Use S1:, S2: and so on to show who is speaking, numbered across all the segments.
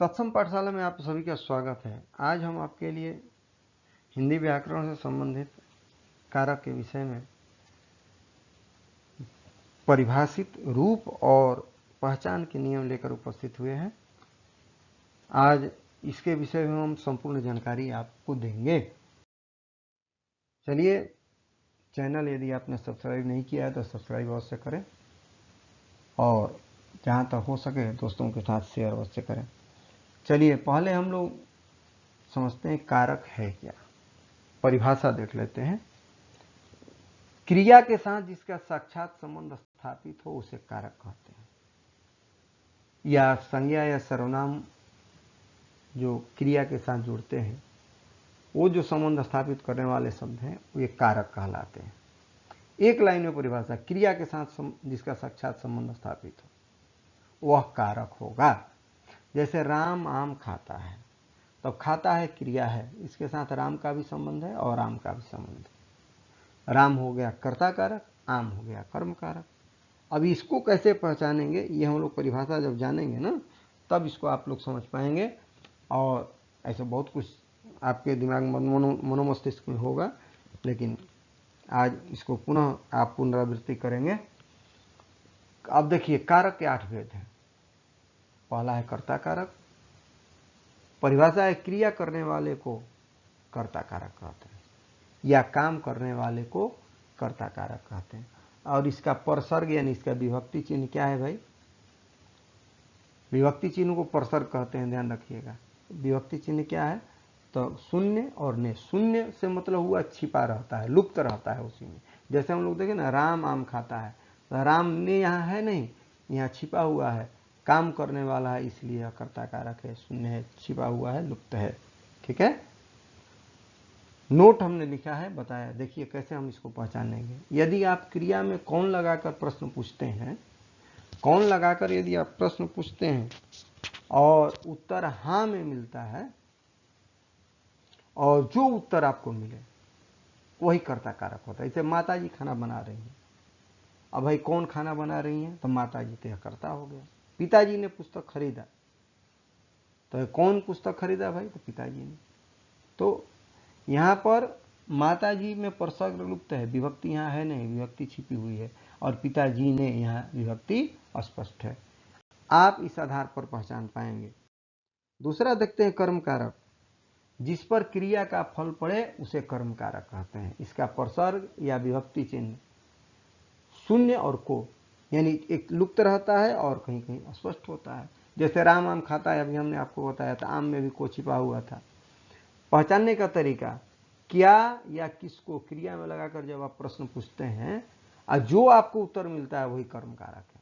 S1: तत्सम पाठशाला में आप सभी का स्वागत है। आज हम आपके लिए हिंदी व्याकरण से संबंधित कारक के विषय में परिभाषित रूप और पहचान के नियम लेकर उपस्थित हुए हैं। आज इसके विषय में हम संपूर्ण जानकारी आपको देंगे। चलिए, चैनल यदि आपने सब्सक्राइब नहीं किया है तो सब्सक्राइब अवश्य करें और जहाँ तक हो सके दोस्तों के साथ शेयर अवश्य करें। चलिए, पहले हम लोग समझते हैं कारक है क्या। परिभाषा देख लेते हैं। क्रिया के साथ जिसका साक्षात संबंध स्थापित हो उसे कारक कहते हैं, या संज्ञा या सर्वनाम जो क्रिया के साथ जुड़ते हैं वो जो संबंध स्थापित करने वाले शब्द हैं वो कारक कहलाते हैं। एक लाइन में परिभाषा, क्रिया के साथ जिसका साक्षात संबंध स्थापित हो वह कारक होगा। जैसे राम आम खाता है, तो खाता है क्रिया है, इसके साथ राम का भी संबंध है और आम का भी संबंध है। राम हो गया कर्ता कारक, आम हो गया कर्म कारक। अब इसको कैसे पहचानेंगे, ये हम लोग परिभाषा जब जानेंगे ना तब इसको आप लोग समझ पाएंगे। और ऐसे बहुत कुछ आपके दिमाग में मनोमस्तिष्क में होगा, लेकिन आज इसको पुनः आप पुनरावृत्ति करेंगे। अब देखिए, कारक के 8 भेद हैं। पहला है कर्ता कारक। परिभाषा है, क्रिया करने वाले को कर्ता कारक कहते हैं या काम करने वाले को कर्ता कारक कहते हैं। और इसका परसर्ग यानी इसका विभक्ति चिन्ह क्या है भाई? विभक्ति चिन्ह को परसर्ग कहते हैं, ध्यान रखिएगा। विभक्ति चिन्ह क्या है? तो शून्य और ने। शून्य से मतलब हुआ छिपा रहता है, लुप्त रहता है उसी में। जैसे हम लोग देखें ना, राम आम खाता है, तो राम ने यहाँ है नहीं, यहाँ छिपा हुआ है। काम करने वाला है इसलिए कर्ता कारक है, शून्य है, छिपा हुआ है, लुप्त है। ठीक है, नोट हमने लिखा है, बताया। देखिए कैसे हम इसको पहचानेंगे। यदि आप क्रिया में कौन लगाकर प्रश्न पूछते हैं, कौन लगाकर यदि आप प्रश्न पूछते हैं और उत्तर हाँ में मिलता है और जो उत्तर आपको मिले वही कर्ता कारक होता है। जैसे माता जी खाना बना रही हैं, अब भाई कौन खाना बना रही हैं? तो माता जी, तो यह कर्ता हो गया। पिताजी ने पुस्तक खरीदा, तो कौन पुस्तक खरीदा भाई? तो पिताजी ने। तो यहाँ पर माताजी में परसर्ग लुप्त है, विभक्ति यहाँ है नहीं, विभक्ति छिपी हुई है। और पिताजी ने यहाँ विभक्ति स्पष्ट है। आप इस आधार पर पहचान पाएंगे। दूसरा देखते हैं कर्म कारक। जिस पर क्रिया का फल पड़े उसे कर्म कारक कहते हैं। इसका परसर्ग या विभक्ति चिन्ह शून्य और को, यानी एक लुप्त रहता है और कहीं कहीं स्पष्ट होता है। जैसे राम आम खाता है, अभी हमने आपको बताया था, आम में भी को छिपा हुआ था। पहचानने का तरीका, क्या या किसको क्रिया में लगाकर जब आप प्रश्न पूछते हैं और जो आपको उत्तर मिलता है वही कर्म कारक है।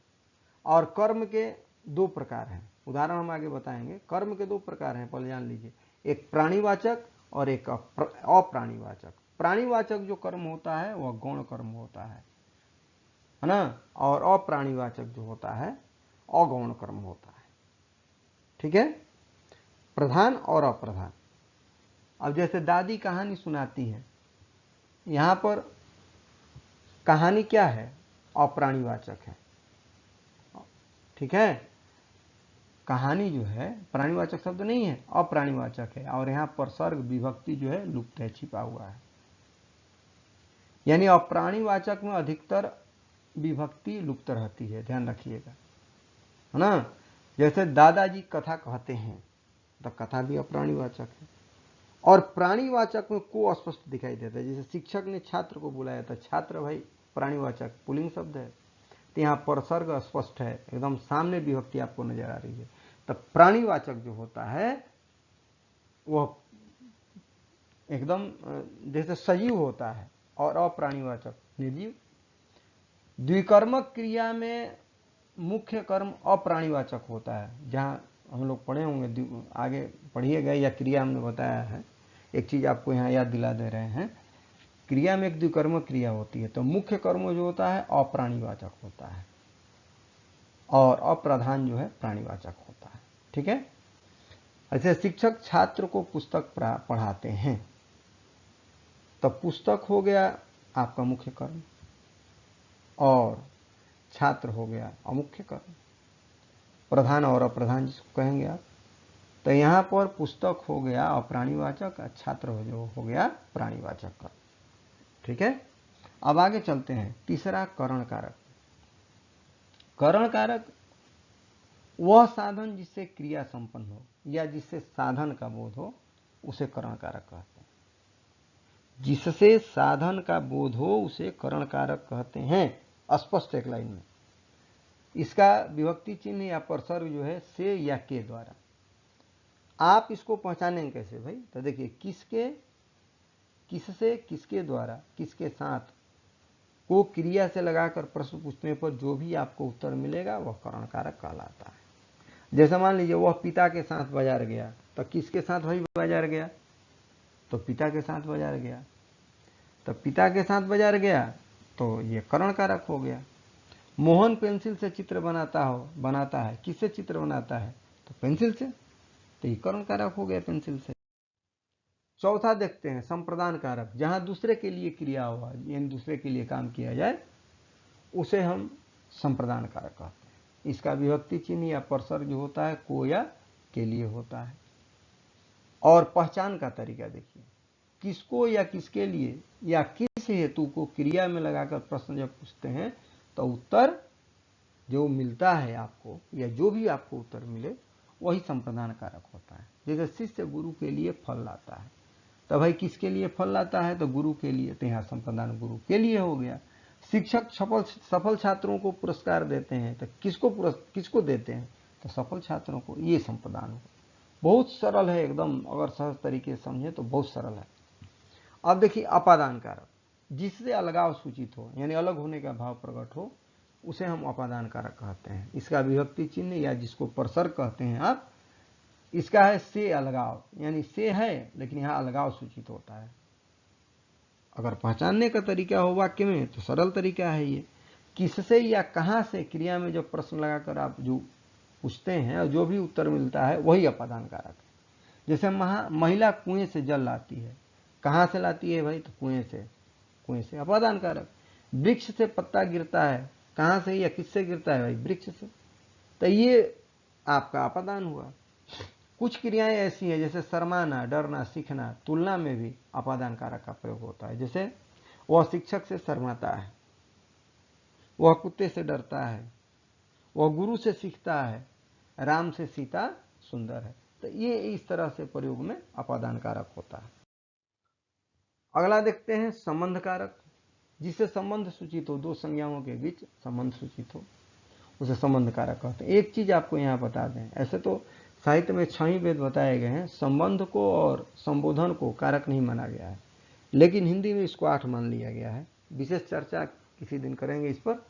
S1: और कर्म के 2 प्रकार हैं, उदाहरण हम आगे बताएंगे। कर्म के 2 प्रकार हैं, पहले जान लीजिए। एक प्राणीवाचक और एक अप्राणीवाचक। प्राणीवाचक जो कर्म होता है वह गौण कर्म होता है ना, और अप्राणीवाचक जो होता है अगौण कर्म होता है। ठीक है, प्रधान और अप्रधान। अब जैसे दादी कहानी सुनाती है, यहां पर कहानी क्या है? अप्राणीवाचक है। ठीक है, कहानी जो है प्राणीवाचक शब्द नहीं है, अप्राणीवाचक है। और यहां पर सर्ग विभक्ति जो है लुप्त है, छिपा हुआ है। यानी अप्राणीवाचक में अधिकतर विभक्ति लुप्त रहती है, ध्यान रखिएगा, है ना। जैसे दादाजी कथा कहते हैं, तो कथा भी अप्राणीवाचक है। और प्राणीवाचक में को स्पष्ट दिखाई देता है। जैसे शिक्षक ने छात्र को बुलाया था, छात्र भाई प्राणीवाचक पुल्लिंग शब्द है, तो यहाँ परसर्ग स्पष्ट है, एकदम सामने विभक्ति आपको नजर आ रही है। तो प्राणीवाचक जो होता है वह एकदम जैसे सजीव होता है और अप्राणीवाचक निर्जीव। द्विकर्मक क्रिया में मुख्य कर्म अप्राणीवाचक होता है, जहाँ हम लोग पढ़े होंगे, आगे पढ़िएगा, या क्रिया हमने बताया है। एक चीज आपको यहाँ याद दिला दे रहे हैं, क्रिया में एक द्विकर्मक क्रिया होती है, तो मुख्य कर्म जो होता है अप्राणीवाचक होता है और अप्रधान जो है प्राणीवाचक होता है। ठीक है, ऐसे शिक्षक छात्र को पुस्तक पढ़ाते हैं, तो पुस्तक हो गया आपका मुख्य कर्म और छात्र हो गया अमुख्य कर्म। प्रधान और अप्रधान जिसको कहेंगे आप, तो यहाँ पर पुस्तक हो गया अप्राणीवाचक, छात्र जो हो गया प्राणीवाचक का। ठीक है, अब आगे चलते हैं। तीसरा करण कारक। करण कारक वह साधन जिससे क्रिया संपन्न हो या जिससे साधन का बोध हो, उसे करण कारक कहते हैं। जिससे साधन का बोध हो उसे करण कारक कहते हैं। स्पष्ट एक लाइन में इसका विभक्ति चिन्ह या प्रसर्ग जो है से या के द्वारा। आप इसको पहचानेंगे कैसे भाई? तो देखिए, किसके, किससे, किसके द्वारा, किसके साथ को क्रिया से लगाकर प्रश्न पूछने पर जो भी आपको उत्तर मिलेगा वह करण कारक कहलाता है। जैसे मान लीजिए वह पिता के साथ बाजार गया, तो किसके साथ भाई बाजार गया? तो पिता के साथ बाजार गया। तो पिता के साथ बाजार गया तो ये करण कारक हो गया। मोहन पेंसिल से चित्र बनाता है, किससे चित्र बनाता है? तो पेंसिल से, तो ये करण कारक हो गया पेंसिल से। चौथा देखते हैं संप्रदान कारक। जहां दूसरे के लिए क्रिया हुआ, यानी दूसरे के लिए काम किया जाए, उसे हम संप्रदान कारक कहते हैं। इसका विभक्ति चिन्ह या प्रसर्ग जो होता है को या के लिए होता है। और पहचान का तरीका देखिए, किसको या किसके लिए या किस हेतु को क्रिया में लगाकर प्रश्न जब पूछते हैं तो उत्तर जो मिलता है आपको, या जो भी आपको उत्तर मिले, वही संप्रदान कारक होता है। जैसे शिष्य गुरु के लिए फल लाता है, तो भाई किसके लिए फल लाता है? तो गुरु के लिए, तो यहाँ संप्रदान गुरु के लिए हो गया। शिक्षक सफल छात्रों को पुरस्कार देते हैं, तो किसको देते हैं? तो सफल छात्रों को, ये संप्रदान हो। बहुत सरल है एकदम, अगर सहज तरीके से समझे तो बहुत सरल है। अब देखिए अपादान कारक, जिससे अलगाव सूचित हो, यानी अलग होने का भाव प्रकट हो, उसे हम अपादान कारक कहते हैं। इसका विभक्ति चिन्ह या जिसको प्रसर्ग कहते हैं आप, इसका है से अलगाव, यानी से है लेकिन यहाँ अलगाव सूचित होता है। अगर पहचानने का तरीका हो वाक्य में तो सरल तरीका है ये। किससे या कहां से क्रिया में जो प्रश्न लगाकर आप जो पूछते हैं और जो भी उत्तर मिलता है वही अपादान कारक है। जैसे महिला कुएं से जल लाती है, कहां से लाती है भाई? तो कुएं से, अपादान कारक। वृक्ष से पत्ता गिरता है, कहां से या किससे गिरता है भाई? वृक्ष से, तो ये आपका अपादान हुआ। कुछ क्रियाएं ऐसी हैं जैसे शर्माना, डरना, सीखना, तुलना में भी अपादान कारक का प्रयोग होता है। जैसे वह शिक्षक से शर्माता है, वह कुत्ते से डरता है, वह गुरु से सीखता है, राम से सीता सुंदर है। तो ये इस तरह से प्रयोग में अपादान कारक होता है। अगला देखते हैं संबंध कारक। जिससे संबंध सूचित हो, दो संज्ञाओं के बीच संबंध सूचित हो, उसे संबंध कारक कहते हैं। एक चीज आपको यहाँ बता दें, ऐसे तो साहित्य में 6 ही वेद बताए गए हैं, संबंध को और संबोधन को कारक नहीं माना गया है, लेकिन हिंदी में इसको 8 मान लिया गया है। विशेष चर्चा किसी दिन करेंगे इस पर।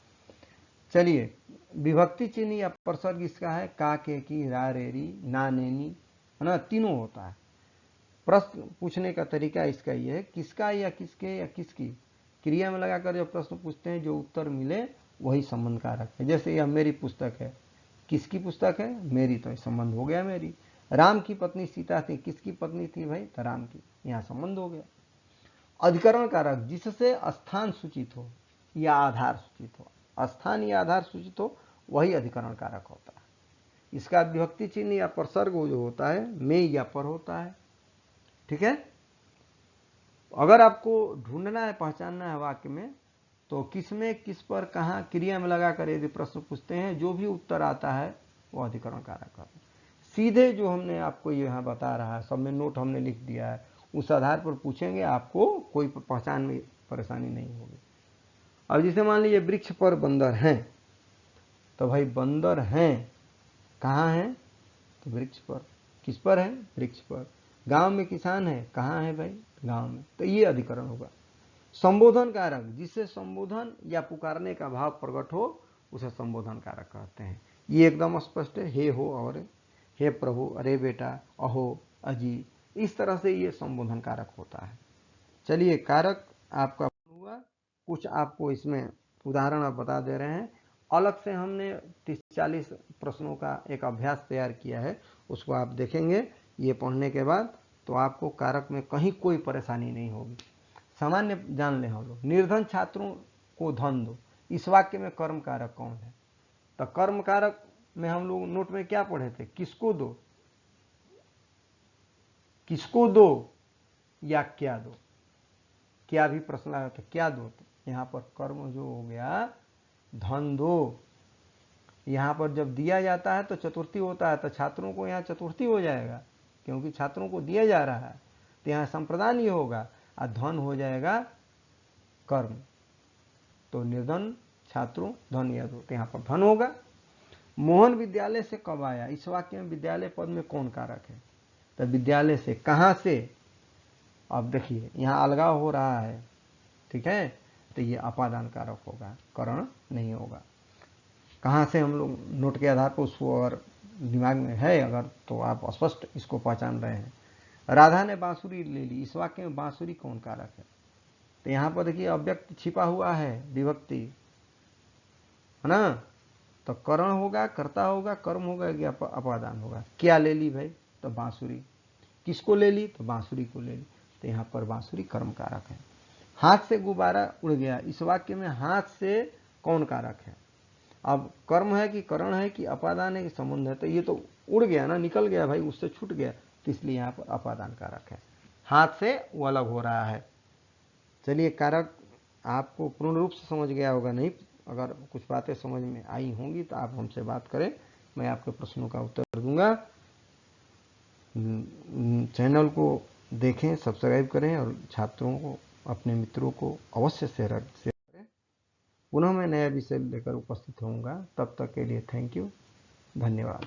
S1: चलिए, विभक्ति चिन्ह या प्रसर्ग इसका है का, के, की, रा, रेरी, ना, नेनी, है ना, तीनों होता है। प्रश्न पूछने का तरीका इसका ये है, किसका या किसके या किसकी क्रिया में लगाकर जब प्रश्न पूछते हैं जो उत्तर मिले वही संबंध कारक है। जैसे यह मेरी पुस्तक है, किसकी पुस्तक है? मेरी, तो संबंध हो गया मेरी। राम की पत्नी सीता थी, किसकी पत्नी थी भाई? तो राम की, यहां संबंध हो गया। अधिकरण कारक, जिससे स्थान सूचित हो या आधार सूचित हो, स्थान या आधार सूचित हो, वही अधिकरण कारक होता है। इसका विभक्ति चिन्ह या प्रसर्ग जो होता है में या पर होता है। ठीक है, अगर आपको ढूंढना है, पहचानना है वाक्य में, तो किस में, किस पर, कहां, क्रिया में लगाकर यदि प्रश्न पूछते हैं, जो भी उत्तर आता है वो अधिकरण कारक है। सीधे जो हमने आपको यहाँ बता रहा है, सब में नोट हमने लिख दिया है, उस आधार पर पूछेंगे, आपको कोई पहचान में परेशानी नहीं होगी। अब जैसे मान लीजिए वृक्ष पर बंदर हैं, तो भाई बंदर हैं कहाँ हैं? तो वृक्ष पर। किस पर है? वृक्ष पर। गांव में किसान है, कहाँ है भाई? गांव में। तो ये अधिकरण होगा। संबोधन कारक, जिससे संबोधन या पुकारने का भाव प्रकट हो, उसे संबोधन कारक कहते हैं। ये एकदम स्पष्ट है, हे हो और हे प्रभु, अरे बेटा, अहो, अजी, इस तरह से ये संबोधन कारक होता है। चलिए, कारक आपका हुआ। कुछ आपको इसमें उदाहरण आप बता दे रहे हैं। अलग से हमने 30-40 प्रश्नों का एक अभ्यास तैयार किया है, उसको आप देखेंगे ये पढ़ने के बाद, तो आपको कारक में कहीं कोई परेशानी नहीं होगी। सामान्य जान ले हम लोग, निर्धन छात्रों को धन दो, इस वाक्य में कर्म कारक कौन है? तो कर्म कारक में हम लोग नोट में क्या पढ़े थे? किसको दो, किसको दो या क्या दो, क्या भी प्रश्न आया तो क्या दो, तो यहाँ पर कर्म जो हो गया धन दो। यहाँ पर जब दिया जाता है तो चतुर्थी होता है, तो छात्रों को यहाँ चतुर्थी हो जाएगा क्योंकि छात्रों को दिया जा रहा है, तो यहाँ संप्रदान ही होगा और धन हो जाएगा कर्म। तो निर्धन छात्रों धन या दो, तो यहाँ पर धन होगा। मोहन विद्यालय से कब आया, इस वाक्य में विद्यालय पद में कौन कारक है, तो विद्यालय से, कहाँ से। अब देखिए यहाँ अलगाव हो रहा है, ठीक है, तो ये अपादान कारक होगा, करण नहीं होगा। कहाँ से हम लोग नोट के आधार पर उसको अगर दिमाग में है अगर तो आप स्पष्ट इसको पहचान रहे हैं। राधा ने बांसुरी ले ली, इस वाक्य में बांसुरी कौन कारक है, तो यहाँ पर देखिए अव्यक्त छिपा हुआ है, विभक्ति है ना, तो करण होगा, कर्ता होगा, कर्म होगा या अपादान होगा। क्या ले ली भाई, तो बांसुरी। किसको ले ली, तो बांसुरी को ले ली, तो यहाँ पर बांसुरी कर्म कारक है। हाथ से गुब्बारा उड़ गया, इस वाक्य में हाथ से कौन कारक है। अब कर्म है कि करण है कि अपादान है कि संबंध है, तो ये तो उड़ गया ना, निकल गया भाई, उससे छूट गया, तो इसलिए यहाँ पर अपादान कारक है, हाथ से वो अलग हो रहा है। चलिए कारक आपको पूर्ण रूप से समझ गया होगा, नहीं अगर कुछ बातें समझ में आई होंगी तो आप हमसे बात करें, मैं आपके प्रश्नों का उत्तर दूंगा। चैनल को देखें, सब्सक्राइब करें और छात्रों को, अपने मित्रों को अवश्य शेयर करें। पुनः मैं नया विषय लेकर उपस्थित होऊंगा, तब तक के लिए थैंक यू, धन्यवाद।